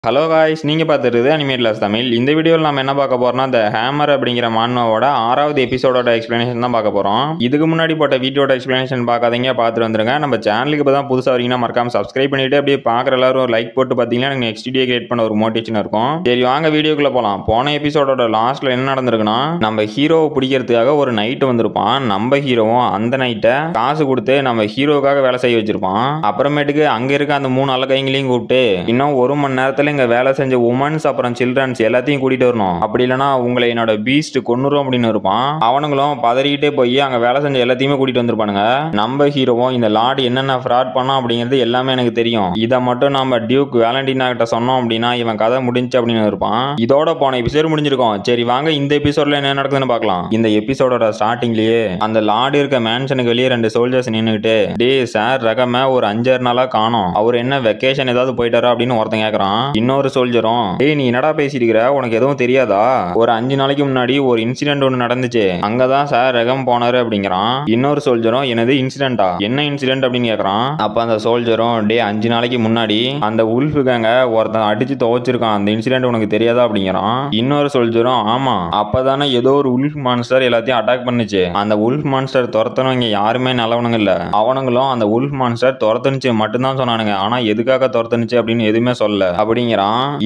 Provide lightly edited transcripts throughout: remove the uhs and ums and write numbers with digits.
Hello guys, நீங்கள் பார்த்துருது அனிமேட்லாஸ் தமிழ். இந்த வீடியோவில் நம்ம என்ன பார்க்க போகிறோம்னா, இந்த ஹேமர் அப்படிங்கிற மான்வாவோட 6வது எபிசோடோட எக்ஸ்ப்ளனேஷன் தான் பார்க்க போகிறோம். இதுக்கு முன்னாடி போட்ட வீடியோட எக்ஸ்ப்ளனேஷன் பார்க்காதீங்க, பார்த்துட்டு வந்துருங்க. நம்ம சேனலுக்கு இப்போ தான் புதுசாக வரீங்கன்னா மறக்காம சப்ஸ்கிரைப் பண்ணிவிட்டு அப்படியே பார்க்குற எல்லாரும் ஒரு லைக் போட்டு பார்த்தீங்கன்னா எனக்கு நெக்ஸ்ட் வீடியோ கிரியேட் பண்ண ஒரு மோட்டிவேஷன் இருக்கும். சரி வாங்க வீடியோக்குள்ளே போகலாம். போன எபிசோடோட லாஸ்ட்டில் என்ன நடந்திருக்குன்னா, நம்ம ஹீரோவை பிடிக்கிறதுக்காக ஒரு நைட்டு வந்திருப்பான். நம்ம ஹீரோவும் அந்த நைட்டை காசு கொடுத்து நம்ம ஹீரோவுக்காக வேலை செய்ய வச்சிருப்பான். அப்புறமேட்டுக்கு அங்கே இருக்க அந்த 3 அலக்கைங்களையும் கூப்பிட்டு இன்னும் 1 மணி நேரத்தில் இங்க வேலை செஞ்ச உமன்ஸ் அப்புறம் சில்ட்ரன்ஸ் எல்லாத்தையும் கூட்டிட்டு வரணும், அப்படி இல்லைன்னா உங்களை என்னோட பீஸ்ட் கொன்னுரும் அப்படின்னு இருப்பான். அவனுங்களும் பதறிக்கிட்டே போய் அங்க வேலை செஞ்ச எல்லாத்தையுமே கூட்டிட்டு வந்திருப்பானுங்க. நம்ம ஹீரோவும் இந்த லார்டு என்னென்ன ஃப்ராட் பண்ணோம் அப்படிங்கிறது எல்லாமே எனக்கு தெரியும், இதை மட்டும் நம்ம டியூக் வேலண்டினா கிட்ட சொன்னோம் அப்படின்னா இவன் கதை முடிஞ்சு அப்படின்னு இருப்பான். இதோட போன எபிசோட் முடிஞ்சிருக்கும். சரி வாங்க இந்த எபிசோட்ல என்ன நடக்குதுன்னு பார்க்கலாம். இந்த எபிசோடோட ஸ்டார்டிங்லயே அந்த லார்டு இருக்க மேன்ஷனுக்கு வெளியே 2 சோல்ஜர்ஸ் நின்னுக்கிட்டு, டே சார் ரகம ஒரு 5-6 நாளா காணோம், அவர் என்ன வெக்கேஷன் ஏதாவது போயிட்டாரா அப்படின்னு ஒருத்தன் கேட்கறான். இன்னொரு சோல்ஜரும், டேய் நீ என்னடா பேசிட்டு இருக்கிற, உனக்கு எதுவும் தெரியாதா, ஒரு 5 நாளைக்கு முன்னாடி ஒரு இன்சிடென்ட் ஒன்று நடந்துச்சு, அங்கதான் சார் ரகம் போனாரு அப்படிங்கிறான். இன்னொரு சோல்ஜரும், என்னது இன்சிடென்டா, என்ன இன்சிடென்ட் அப்படின்னு கேட்கறான். அப்ப அந்த சோல்ஜரும், டே 5 நாளைக்கு முன்னாடி அந்த உல்ஃப் கேங்க ஒருத்தன் அடிச்சு துவச்சிருக்கான், அந்த இன்சிடென்ட் உனக்கு தெரியாதா அப்படிங்கிறான். இன்னொரு சோல்ஜரும், ஆமா அப்பதானே ஏதோ ஒரு உல்ஃப் மான்ஸ்டர் எல்லாத்தையும் அட்டாக் பண்ணுச்சு, அந்த உல்ஃப் மான்ஸ்டர் துரத்தணும் இங்க யாருமே நல்லவனுங்க இல்ல, அவனுங்களும் அந்த உல்ஃப் மான்ஸ்டர் துரத்துனுச்சு மட்டும்தான் சொன்னானுங்க, ஆனா எதுக்காக துரத்துனுச்சு அப்படின்னு எதுவுமே சொல்ல அப்படிங்கிறான்.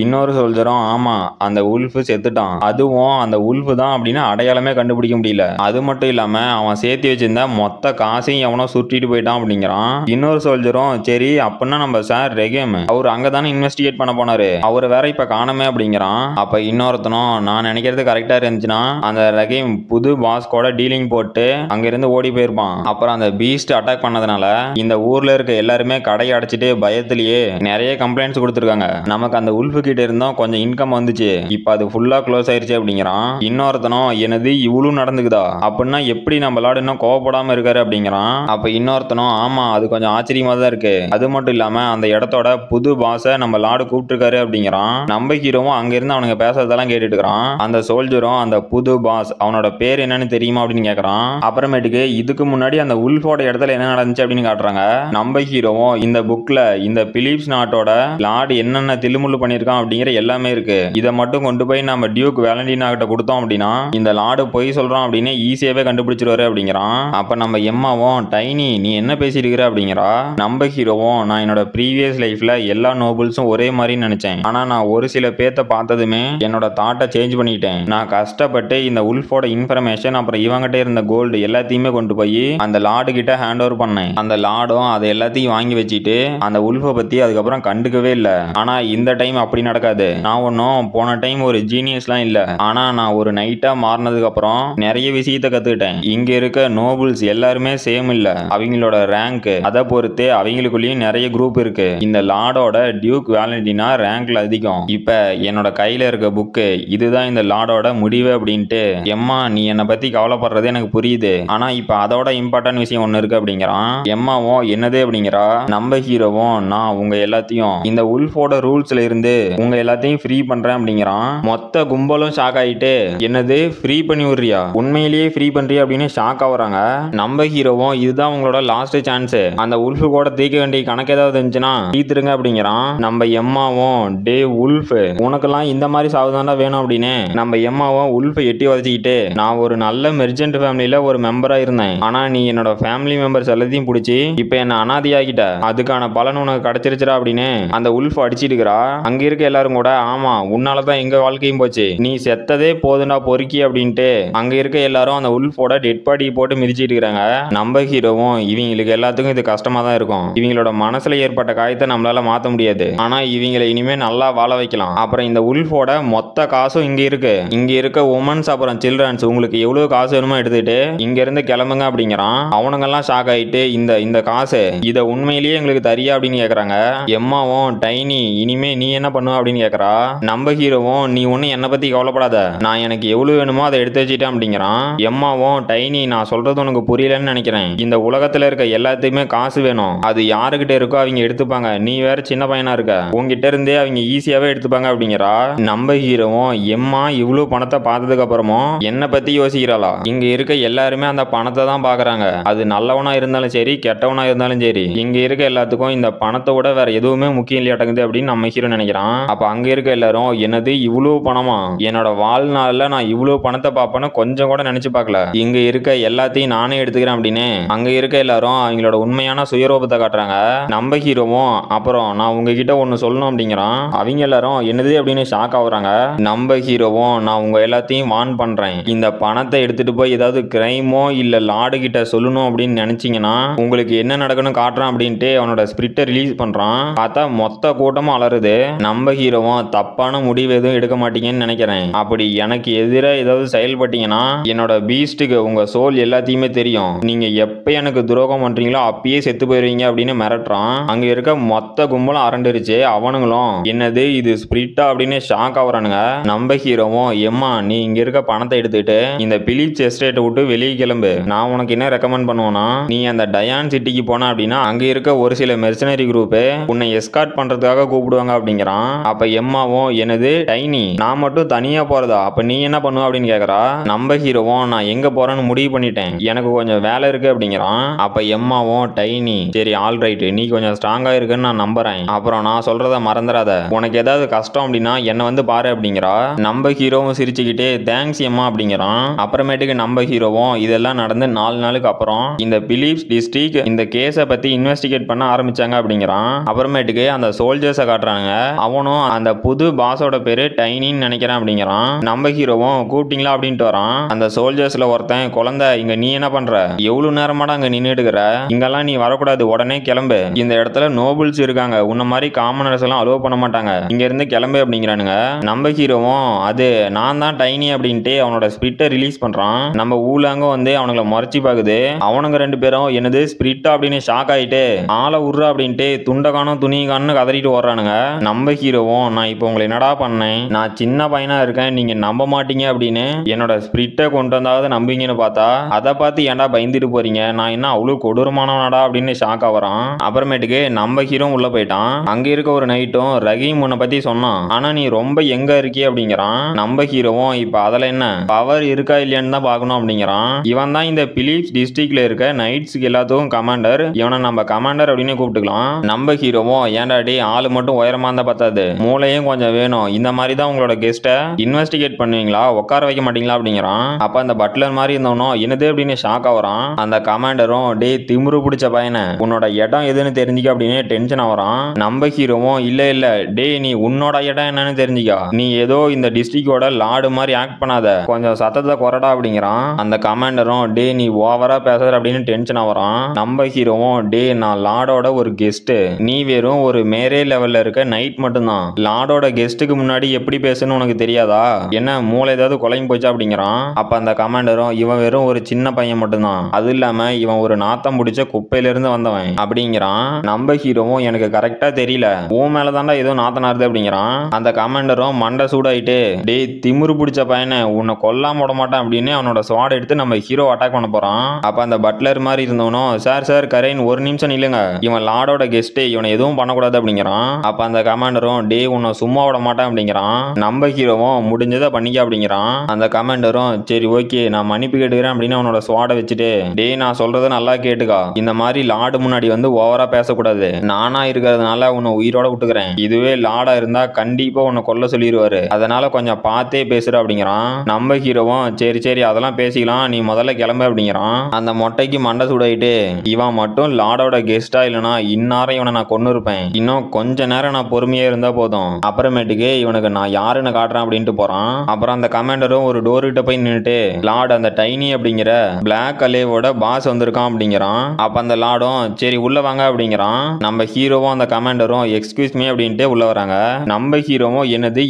இன்னொரு சோல்ஜரும், ஆமா அந்த உல்ஃப் செத்துட்டான், அதுவும் அந்த உல்ஃப் தான் அப்படின்னு அடையாளமே கண்டுபிடிக்க முடியல, அது மட்டும் இல்லாம அவன் சேர்த்து வச்சிருந்த மொத்த காசையும் எவனோ சுட்டிட்டு போயிட்டான் அப்படிங்கிறான். இன்னொரு சோல்ஜரும், சரி அப்படின்னா நம்ம சார் ரெகேம் அவர் அங்கதானே இன்வெஸ்டிகேட் பண்ண போனாரு, அவர் வேற இப்ப காணமே அப்படிங்கிறான். அப்ப இன்னொருத்தனும், நான் நினைக்கிறது கரெக்டா இருந்துச்சுன்னா அந்த ரெகேம் புது பாஸ் கூட டீலிங் போட்டு அங்க இருந்து ஓடி போயிருப்பான், அப்புறம் அந்த பீஸ்ட் அட்டாக் பண்ணதுனால இந்த ஊர்ல இருக்க எல்லாருமே கடையை அடைச்சிட்டு பயத்திலேயே நிறைய கம்ப்ளைண்ட்ஸ் கொடுத்துருக்காங்க, நமக்கு அந்த உல்ஃப் கிட்ட இருந்தோம் கொஞ்சம் இன்கம் வந்துச்சு, இப்ப அது ஃபுல்லா க்ளோஸ் ஆயிருச்சு அப்படிங்கிறான். இன்னொருத்தனும், எனது இவ்வளவு நடந்துக்குதா, அப்படின்னா எப்படி நம்ம விளையாடு இன்னும் கோவப்படாம இருக்காரு அப்படிங்கிறான். அப்ப இன்னொருத்தனும், ஆமா அது கொஞ்சம் ஆச்சரியமா தான் இருக்கு, அது மட்டும் இல்லாம அந்த இடத்தோட புது பாஸை நம்ம லாடு கூப்பிட்டுருக்காரு அப்படிங்கிறான். நம்ம ஹீரோவும் அங்க இருந்து அவனுங்க பேசுறதெல்லாம் கேட்டுட்டு இருக்கிறான். அந்த சோல்ஜரும், அந்த புது பாஸ் அவனோட பேர் என்னன்னு தெரியுமா அப்படின்னு கேட்கறான். அப்புறமேட்டுக்கு இதுக்கு முன்னாடி அந்த உல்ஃபோட இடத்துல என்ன நடந்துச்சு அப்படின்னு காட்டுறாங்க. நம்ம ஹீரோவும் இந்த புக்ல இந்த பிலிப்ஸ் நாட்டோட லார்டு என்னென்ன தில்லுமுள்ளு பண்ணிருக்கான் அப்படிங்கிற எல்லாமே இருக்கு, இதை மட்டும் கொண்டு போய் நம்ம டியூக் வேலண்டினா கிட்ட கொடுத்தோம் அப்படின்னா இந்த லார்டு பொய் சொல்றான் அப்படின்னு ஈஸியாவே கண்டுபிடிச்சிருவாரு அப்படிங்கிறான். அப்ப நம்ம எம்மாவும், டைனி நீ என்ன பேசிட்டு இருக்கிற அப்படிங்கிறா. நம்ம ஹீரோவும், நான் என்னோட ப்ரீவியஸ் லைஃப்ல எல்லா நோபல்ஸும் ஒரே மாதிரி நினைச்சேன், ஆனா நான் ஒரு சில பேத்த பார்த்ததுமே என்னோட தாட்டை சேஞ்ச் பண்ணிட்டேன், நான் கஷ்டப்பட்டு இந்த உல்ஃபோட இன்ஃபர்மேஷன் அப்புறம் இவங்கிட்ட இருந்த கோல்டு எல்லாத்தையுமே கொண்டு போய் அந்த லார்டு கிட்ட ஹேண்ட் ஓவர் பண்ணேன், அந்த லார்டும் அதை எல்லாத்தையும் வாங்கி வச்சுட்டு அந்த உல்ஃபை பத்தி அதுக்கப்புறம் கண்டுக்கவே இல்லை, ஆனா இந்த டைம் அப்படி நடக்காது, நான் ஒன்னும் போன டைம் ஒரு ஜீனியஸ்லாம் இல்ல, ஆனா நான் ஒரு நைட்டா மாறினதுக்கு அப்புறம் நிறைய விஷயத்தை கத்துக்கிட்டேன், இங்க இருக்க நோபல்ஸ் எல்லாருமே சேம் இல்ல, அவங்களோட ரேங்க் அதை பொறுத்து அவங்களுக்குள்ளேயும் நிறைய குரூப் இருக்கு, இந்த லார்டோட டியூக் வேலண்டினா ரேங்க்ல அதிகம், இப்ப என்னோட கையில இருக்க புக்கு இதுதான் இந்த லார்டோட முடிவு அப்படின்ட்டு, எம்மா நீ என்னை பத்தி கவலைப்படுறது எனக்கு புரியுது, ஆனா இப்ப அதோட இம்பார்ட்டன்ட் விஷயம் ஒண்ணு இருக்கு அப்படிங்கிறான். எம்மாவும், என்னது அப்படிங்கிறா. நம்ம ஹீரோவும், நான் உங்க எல்லாத்தையும் இந்த உல்ஃபோட ரூல்ஸ்ல இருந்து உங்க எல்லாத்தையும் ஃப்ரீ பண்றேன் அப்படிங்கிறான். மொத்த கும்பலும் ஷாக் ஆயிட்டு, என்னது ஃப்ரீ பண்ணி விடுறியா, உண்மையிலேயே ஃப்ரீ பண்றியா அப்படின்னு ஷாக் ஆகுறாங்க. நம்ம ஹீரோவும், இதுதான் உங்களோட லாஸ்ட் சான்ஸ், அந்த உல்ஃப் கூட தீர்க்க வேண்டிய கணக்கு ஏதாவது இருந்துச்சுன்னா தீர்த்துருங்க அப்படிங்கிறான். நம்ம எம்மாவும், டே உல்ஃப் உனக்கெல்லாம் இந்த மாதிரி சாவுதாண்டா வேணும் அப்படின்னு நம்ம எம்மாவும் உல்ஃபை எட்டி வதச்சிக்கிட்டு, நான் ஒரு நல்ல மெர்ஜென்ட் ஃபேமிலியில ஒரு மெம்பரா இருந்தேன், ஆனா நீ என்னோட ஃபேமிலி மெம்பர்ஸ் எல்லாத்தையும் பிடிச்சி இப்ப என்ன அனாதையாகிட்ட, அதுக்கான பலன் உனக்கு கிடைச்சிருச்சுடா அப்படின்னு அந்த உல்ஃப் அடிச்சிட்டு இருக்கிறா. அங்க இருக்க எல்லாரும் கூட, ஆமா உன்னாலதான் எங்க வாழ்க்கையும் போச்சு, நீ செத்ததே போதுண்டா பொறுக்கி அப்படின்ட்டு அங்க இருக்க எல்லாரும் அந்த உல்ஃபோட டெட் பாடி போட்டு மிதிச்சிட்டு இருக்காங்க. நம்ம ஹீரோவும், இவங்களுக்கு எல்லாத்துக்கும் இது கஷ்டமா தான் இருக்கும், இவங்களோட மனசுல ஏற்பட்ட காயத்தை நம்மளால மாத்த முடியாது, ஆனா இவங்களை இனிமே நல்லா வாழ வைக்கலாம், அப்புறம் இந்த உல்ஃபோட மொத்த காசும் இங்க இருக்கு, இங்க இருக்க உமன்ஸ் அப்புறம் சில்ட்ரன்ஸ் உங்களுக்கு எவ்வளவு காசு வேணுமோ எடுத்துட்டு இங்க இருந்து கிளம்புங்க அப்படிங்கிறான். அவனுங்க எல்லாம் ஷாக் ஆயிட்டு, இந்த காசு இதை உண்மையிலேயே எங்களுக்கு தரியா அப்படின்னு கேக்குறாங்க. எம்மாவும், டைனி இனிமே நீ என்ன பண்ணுவ அப்படின்னு கேக்குறா. நம்ம ஹீரோவும், நீ ஒண்ணு என்னை பத்தி கவலைப்படாத, நான் எனக்கு எவ்வளவு வேணுமோ அதை எடுத்து வச்சுட்டேன் அப்படிங்கிறான். எம்மாவும், டைனி நான் சொல்றது உனக்கு புரியலன்னு நினைக்கிறேன், இந்த உலகத்துல இருக்க எல்லாத்தையுமே காசு வேணும், அது யாருக்கிட்ட இருக்கோ அவங்க எடுத்துப்பாங்க, நீ வேற சின்ன பையனா இருக்க, உங்ககிட்ட இருந்தே அவங்க ஈஸியாவே எடுத்துப்பாங்க அப்படிங்கிறா. நம்ம ஹீரோவும், எம்மா இவ்வளவு பணத்தை பார்த்ததுக்கு அப்புறமும் என்னை பத்தி யோசிக்கிறாளா, இங்க இருக்க எல்லாருமே அந்த பணத்தை தான் பாக்குறாங்க, அது நல்லவனா இருந்தாலும் சரி கெட்டவனா இருந்தாலும் சரி, இங்க இருக்க எல்லாத்துக்கும் இந்த பணத்தை விட வேற எதுவுமே முக்கியம் இல்லையாட்டங்குது அப்படின்னு நம்ம ஹீரோ ஹீரோ நினைக்கிறான். அப்ப அங்க இருக்க எல்லாரும் என்னது இவ்வளவு பணமா, என்னோட வாழ்நாள்ல நான் இவ்வளவு பணத்தை பாப்பேன்னு கொஞ்சம் கூட நினைச்சு பார்க்கல, இங்க இருக்க எல்லாத்தையும் நானே எடுத்துக்கிறேன் அப்படின்னு அங்க இருக்க எல்லாரும் அவங்களோட உண்மையான சுயரூபத்தை காட்டுறாங்க. நம்ம ஹீரோவும் அப்புறம் நான் உங்ககிட்ட ஒன்னு சொல்லணும் அப்படிங்கிறான். அவங்க எல்லாரும் என்னது அப்படின்னு ஷாக் ஆகுறாங்க. நம்ம ஹீரோவும் நான் உங்க எல்லாத்தையும் வார்ன் பண்றேன், இந்த பணத்தை எடுத்துட்டு போய் ஏதாவது கிரைமோ இல்ல லார்டு கிட்ட சொல்லணும் அப்படின்னு நினைச்சீங்கன்னா உங்களுக்கு என்ன நடக்கணும் காட்டுறான் அப்படின்ட்டு அவனோட ஸ்பிரிட்டை ரிலீஸ் பண்றான். பார்த்தா மொத்த கூட்டமும் அலறுது. நம்ம ஹீரோவும் தப்பான முடிவு எதுவும் எடுக்க மாட்டீங்கன்னு நினைக்கிறேன், அப்படி எனக்கு எதிராக ஏதாவது செயல்பட்டீங்கன்னா என்னோட பீஸ்டுக்கு உங்க சோல் எல்லாத்தையுமே தெரியும், நீங்க எப்ப எனக்கு துரோகம் பண்றீங்களோ அப்பயே செத்து போயிருவீங்க அப்படின்னு மிரட்டுறான். அங்க இருக்க மொத்த கும்பலும் அரண்டுருச்சு. அவனுங்களும் என்னது இது ஸ்பிரிட்டா அப்படின்னு ஷாக் ஆகுறானுங்க. நம்ம ஹீரோவும் எம்மா நீ இங்க இருக்க பணத்தை எடுத்துட்டு இந்த பிலிப்ஸ் எஸ்டேட்டை விட்டு வெளியே கிளம்பு, நான் உனக்கு என்ன ரெக்கமெண்ட் பண்ணுவேன்னா நீ அந்த டயான் சிட்டிக்கு போன அப்படின்னா அங்க இருக்க ஒரு சில மெர்சனரி குரூப் உன்னை எஸ்கார்ட் பண்றதுக்காக கூப்பிடுவாங்க அப்படிங்கிறான். அப்ப எம்மாவும் என்னது டைனி நான் மட்டும் தனியா போறதா, அப்ப நீ என்ன பண்ணுவ அப்படின்னு கேக்குறா. நம்ம ஹீரோவும் நான் எங்க போறேன்னு முடிவு பண்ணிட்டேன், எனக்கு கொஞ்சம் வேலை இருக்கு அப்படிங்கிறான். அப்ப எம்மாவும் டைனி சரி ஆல் ரைட் நீ கொஞ்சம் ஸ்ட்ராங்கா இருக்குன்னு நான் நம்புறேன், அப்புறம் நான் சொல்றத மறந்துடாத, உனக்கு ஏதாவது கஷ்டம் அப்படின்னா என்ன வந்து பாரு அப்படிங்கிறா. நம்ம ஹீரோவும் சிரிச்சுக்கிட்டே தேங்க்ஸ் எம்மா அப்படிங்கிறான். அப்புறமேட்டுக்கு நம்ம ஹீரோவும் இதெல்லாம் நடந்து 4 நாளுக்கு அப்புறம் இந்த பிலிப்ஸ் டிஸ்ட்ரிக்ட் இந்த கேஸை பத்தி இன்வெஸ்டிகேட் பண்ண ஆரம்பிச்சாங்க அப்படிங்கிறான். அப்புறமேட்டுக்கு அந்த சோல்ஜர்ஸை காட்டுறாங்க. அவனும் அந்த புது பாஸோட பேரு டைனின்னு நினைக்கிறேன் அப்படிங்கிறான். நம்ம ஹீரோவும் கூப்பிட்டீங்களா அப்படின்ட்டு வரான். அந்த சோல்ஜர்ஸ்ல ஒருத்தன் குழந்தை இங்க நீ என்ன பண்ற, எவ்வளவு நேரமாடா அங்க நின்னுட்டு இருக்கிற, இங்கெல்லாம் நீ வரக்கூடாது உடனே கிளம்பு, இந்த இடத்துல நோபல்ஸ் இருக்காங்க உன்ன மாதிரி காமனர்ஸ் எல்லாம் அலோவ் பண்ண மாட்டாங்க, இங்க இருந்து கிளம்பு அப்படிங்கிறானுங்க. நம்ம ஹீரோவும் அது நான் தான் டைனி அப்படின்ட்டு அவனோட ஸ்பிரிட்டை ரிலீஸ் பண்றான். நம்ம ஊலாங்க வந்து அவனுங்களை மறைச்சி பாக்குது. அவனுங்க 2 பேரும் என்னது ஸ்பிரிட்டா அப்படின்னு ஷாக் ஆயிட்டு ஆளை உர்றா அப்படின்ட்டு துண்டகானும் துணிகான்னு கதறிட்டு ஓடுறானுங்க. நம்ம ஹீரோவும் நான் இப்போ உங்களை என்னடா பண்ணேன், நான் சின்ன பையனா இருக்கேன் நீங்க நம்ப மாட்டீங்க அப்படின்னு என்னோட ஸ்பிரிட்டை கொண்டு வந்தாவது நம்பிங்கன்னு பார்த்தா அதை பார்த்து ஏன்டா பயந்துட்டு போறீங்க, நான் என்ன அவ்வளவு கொடூரமானவனடா அப்படின்னு ஷாக் ஆகுறான். அப்புறமேட்டுக்கு நம்ம ஹீரோ உள்ள போயிட்டான். அங்க இருக்க ஒரு நைட்டும் ரஹீம் உன்னை பத்தி சொன்னான், ஆனா நீ ரொம்ப எங்க இருக்கிய அப்படிங்கிறான். நம்ம ஹீரோவும் இப்ப அதுல என்ன பவர் இருக்கா இல்லையான்னு தான் பார்க்கணும் அப்படிங்கிறான். இவன் தான் இந்த பிலிப்ஸ் டிஸ்ட்ரிக்ட்ல இருக்க நைட்ஸ்க்கு எல்லாத்துக்கும் கமாண்டர், இவனை நம்ம கமாண்டர் அப்படின்னு கூப்பிட்டுக்கலாம். நம்ம ஹீரோவும் ஏன்டாடி ஆளு மட்டும் உயரமா இருந்தா பத்தாது மூளையும் கொஞ்சம் வேணும், இந்த மாதிரி தான் உங்களோட கெஸ்ட்டை இன்வெஸ்டிகேட் பண்ணுவீங்களா உட்கார வைக்க மாட்டீங்களா அப்படிங்கிறான். அப்ப அந்த பட்லர் மாதிரி இருந்தவனும் என்னது அப்படின்னு ஷாக் ஆகுறான். அந்த கமாண்டரும் டே திமுரு பிடிச்ச பையனை உன்னோட இடம் எதுன்னு தெரிஞ்சுக்க அப்படின்னு டென்ஷன் ஆகுறான். நம்ம ஹீரோவும் இல்ல இல்ல டே நீ உன்னோட இடம் என்னன்னு தெரிஞ்சுக்க, நீ ஏதோ இந்த டிஸ்ட்ரிக்டோட லார்டு மாதிரி ஆக்ட் பண்ணாத, கொஞ்சம் சத்தத்தை குறடா அப்படிங்கிறான். அந்த கமாண்டரும் டே நீ ஓவரா பேசுற அப்படின்னு டென்ஷன் ஆகுறான். நம்ம ஹீரோவும் டே நான் லார்டோட ஒரு கெஸ்ட், நீ வெறும் ஒரு மேரே லெவல்ல இருக்க நைட் மட்டும்தான், லார்டோட கெஸ்ட்டுக்கு முன்னாடி எப்படி பேசணும்னு உனக்கு தெரியாதா, என்ன மூளை ஏதாவது குலையும் போச்சா அப்படிங்கிறான். அப்ப அந்த கமாண்டரும் இவன் வெறும் ஒரு சின்ன பையன் மட்டும்தான், அது இல்லாம இவன் ஒரு நாத்தம் பிடிச்ச குப்பையில இருந்து வந்தவன் அப்படிங்கிறான். நம்ம ஹீரோவும் எனக்கு கரெக்டா தெரியல உன் மேலதான்டா ஏதோ நாத்தனாருது அப்படிங்கிறான். அந்த கமாண்டரும் மண்டை சூடாயிட்டு டே திமுரு பிடிச்ச பையனை உன்னை கொல்லாம விட மாட்டான் அப்படின்னு அவனோட ஸ்வாட் எடுத்து நம்ம ஹீரோ அட்டாக் பண்ண போறான். அப்ப அந்த பட்லர் மாதிரி இருந்தவனும் சார் சார் கரைன் ஒரு நிமிஷம் நில்லுங்க, இவன் லார்டோட கெஸ்ட் இவனை எதுவும் பண்ணக்கூடாது அப்படிங்கிறான். அப்ப அந்த கமாண்டரும் டே உன்னை சும்மா விட மாட்டான் அப்படிங்கிறான். நம்ம ஹீரோவும் முடிஞ்சதை பண்ணிக்க அப்படிங்கிறான். அந்த கமாண்டரும் சரி ஓகே நான் மன்னிப்பு கேட்டுக்கிறேன் அப்படின்னு அவனோட ஸ்வாடை வச்சுட்டு டே நான் சொல்றதை நல்லா கேட்டுக்கா, இந்த மாதிரி லார்டு முன்னாடி வந்து ஓவரா பேசக்கூடாது, நானா இருக்கிறதுனால உன்னை உயிரோட விட்டுக்கிறேன், இதுவே லார்டா இருந்தா கண்டிப்பா உன்னை கொல்ல சொல்லிடுவாரு, அதனால கொஞ்சம் பார்த்தே பேசுற அப்படிங்கிறான். நம்ம ஹீரோவும் சரி சரி அதெல்லாம் பேசிக்கலாம் நீ முதல்ல கிளம்பு அப்படிங்கிறான். அந்த மொட்டைக்கு மண்டை சூடாயிட்டு இவன் மட்டும் லார்டோட கெஸ்டா இல்லைனா இந்நேரம் இவனை நான் கொன்னு இருப்பேன், இன்னும் கொஞ்ச நேரம் நான் பொறுமையா இருந்தா போதும், அப்புறமேட்டுக்கு இவனுக்கு நான் யாருன்னு காட்டுறேன் அப்படின்ட்டு போறான். அப்புறம் அந்த கமாண்டரும் ஒரு டோர் கிட்ட போய் நின்னுட்டு லார்டு அந்த டைனி அப்படிங்கிற பிளாக் அலேவோட பாஸ் வந்திருக்கான் அப்படிங்கிறான். அப்ப அந்த லார்டும் சரி உள்ள வாங்க அப்படிங்கிறான். நம்ம ஹீரோவும் அந்த கமாண்டரும் எக்ஸ்கியூஸ் மீ அப்படின்ட்டு உள்ள வராங்க. நம்ம ஹீரோவும் என்னது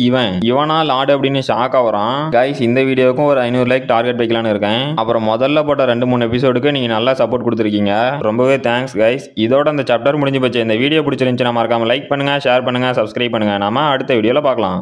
இவனா லார்டு அப்படின்னு ஷாக் ஆகுறான். கைஸ் இந்த வீடியோவுக்கும் ஒரு 500 லைக் டார்கெட் வைக்கலான்னு இருக்கேன். அப்புறம் முதல்ல போட்ட 2-3 எபிசோடுக்கு நீங்க நல்லா சப்போர்ட் கொடுத்துருக்கீங்க, ரொம்பவே தேங்க்ஸ் கைஸ். இதோட அந்த சாப்டர் முடிஞ்சு போச்சு. இந்த வீடியோ பிடிச்சிருந்துச்சுன்னா மறக்காம லைக் பண்ணுங்க, ஷேர் பண்ணுங்க, சப்ஸ்கிரைப் பண்ணுங்க. நாம அடுத்த வீடியோல பார்க்கலாம்.